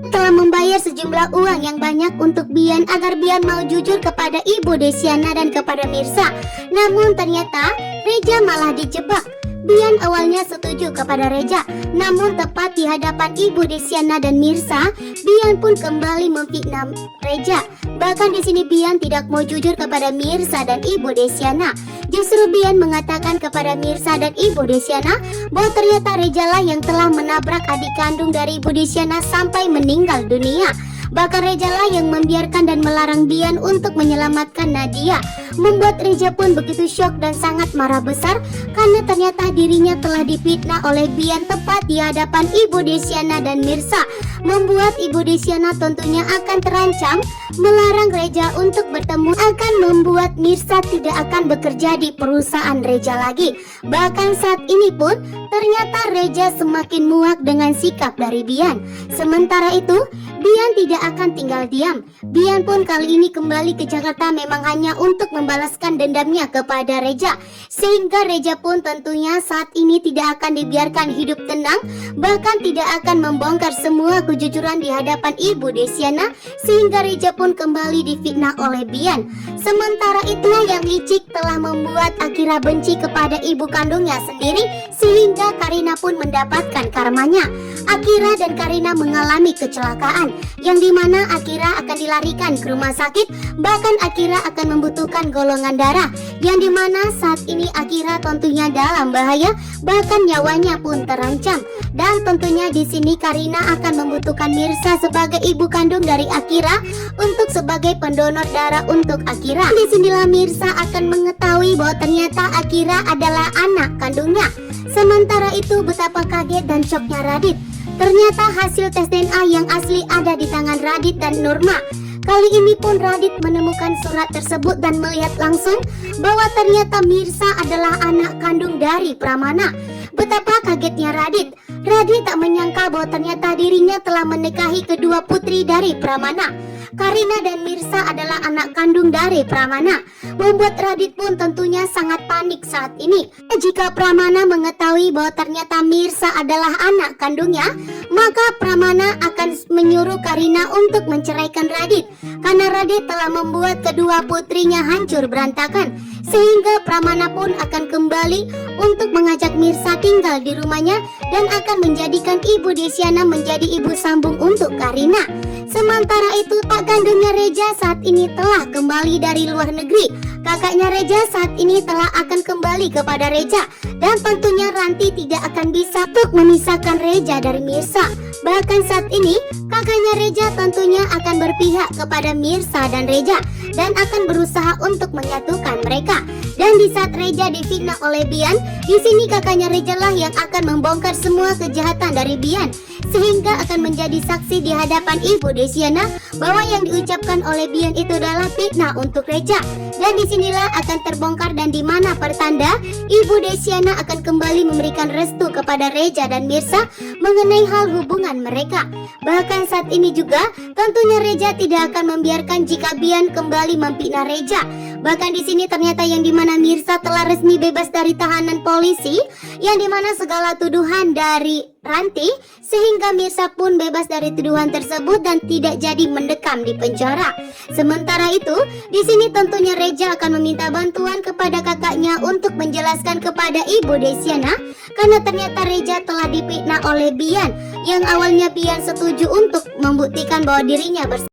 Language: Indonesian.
telah membayar sejumlah uang yang banyak untuk Bian agar Bian mau jujur kepada Ibu Desiana dan kepada Mirsa. Namun ternyata Reja malah dijebak. Bian awalnya setuju kepada Reja, namun tepat di hadapan Ibu Desiana dan Mirsa, Bian pun kembali memfitnah Reja. Bahkan di sini Bian tidak mau jujur kepada Mirsa dan Ibu Desiana. Justru Bian mengatakan kepada Mirsa dan Ibu Desiana bahwa ternyata Reja lah yang telah menabrak adik kandung dari Ibu Desiana sampai meninggal dunia. Bahkan Reja lah yang membiarkan dan melarang Bian untuk menyelamatkan Nadia. Membuat Reja pun begitu syok dan sangat marah besar karena ternyata dirinya telah difitnah oleh Bian tepat di hadapan Ibu Desiana dan Mirsa. Membuat Ibu Desiana tentunya akan terancam. Melarang Reja untuk bertemu akan membuat Mirsa tidak akan bekerja di perusahaan Reja lagi. Bahkan saat ini pun ternyata Reja semakin muak dengan sikap dari Bian. Sementara itu Bian tidak akan tinggal diam. Bian pun kali ini kembali ke Jakarta memang hanya untuk membalaskan dendamnya kepada Reja. Sehingga Reja pun tentunya saat ini tidak akan dibiarkan hidup tenang, bahkan tidak akan membongkar semua kejujuran di hadapan Ibu Desiana, sehingga Reja pun kembali difitnah oleh Bian. Sementara itu yang licik telah membuat Akira benci kepada ibu kandungnya sendiri, sehingga Karina pun mendapatkan karmanya. Akira dan Karina mengalami kecelakaan, yang dimana Akira akan dilarikan ke rumah sakit. Bahkan Akira akan membutuhkan golongan darah, yang dimana saat ini Akira tentunya dalam bahaya, bahkan nyawanya pun terancam. Dan tentunya di sini Karina akan membutuhkan Mirsa sebagai ibu kandung dari Akira untuk sebagai pendonor darah untuk Akira. Disinilah Mirsa akan mengetahui bahwa ternyata Akira adalah anak kandungnya. Sementara itu betapa kaget dan syoknya Radit. Ternyata hasil tes DNA yang asli ada di tangan Radit dan Nurma. Kali ini pun Radit menemukan surat tersebut dan melihat langsung bahwa ternyata Mirsa adalah anak kandung dari Pramana. Betapa kagetnya Radit. Radit tak menyangka bahwa ternyata dirinya telah menikahi kedua putri dari Pramana. Karina dan Mirsa adalah anak kandung dari Pramana. Membuat Radit pun tentunya sangat panik saat ini. Jika Pramana mengetahui bahwa ternyata Mirsa adalah anak kandungnya, maka Pramana akan menyuruh Karina untuk menceraikan Radit. Karena Radit telah membuat kedua putrinya hancur berantakan. Sehingga Pramana pun akan kembali untuk mengajak Mirsa tinggal di rumahnya dan akan menjadikan Ibu Desiana menjadi ibu sambung untuk Karina. Sementara itu tak kandungnya Reja saat ini telah kembali dari luar negeri. Kakaknya Reja saat ini telah akan kembali kepada Reja. Dan tentunya Ranti tidak akan bisa untuk memisahkan Reja dari Mirsa. Bahkan saat ini kakaknya Reja tentunya akan berpihak kepada Mirsa dan Reja dan akan berusaha untuk menyatukan mereka. Dan di saat Reja difitnah oleh Bian, di sini kakaknya Reja lah yang akan membongkar semua kejahatan dari Bian, sehingga akan menjadi saksi di hadapan Ibu Desiana bahwa yang diucapkan oleh Bian itu adalah fitnah untuk Reja. Dan disinilah akan terbongkar dan di mana pertanda Ibu Desiana akan kembali memberikan restu kepada Reja dan Mirsa mengenai hal hubungan mereka. Bahkan saat ini juga tentunya Reja tidak akan membiarkan jika Bian kembali memfitnah Reja. Bahkan di sini ternyata yang dimana Mirsa telah resmi bebas dari tahanan polisi, yang dimana segala tuduhan dari Ranti, sehingga Mirsa pun bebas dari tuduhan tersebut dan tidak jadi mendekam di penjara. Sementara itu, di sini tentunya Reja akan meminta bantuan kepada kakaknya untuk menjelaskan kepada Ibu Desiana, karena ternyata Reja telah difitnah oleh Bian, yang awalnya Bian setuju untuk membuktikan bahwa dirinya bersalah.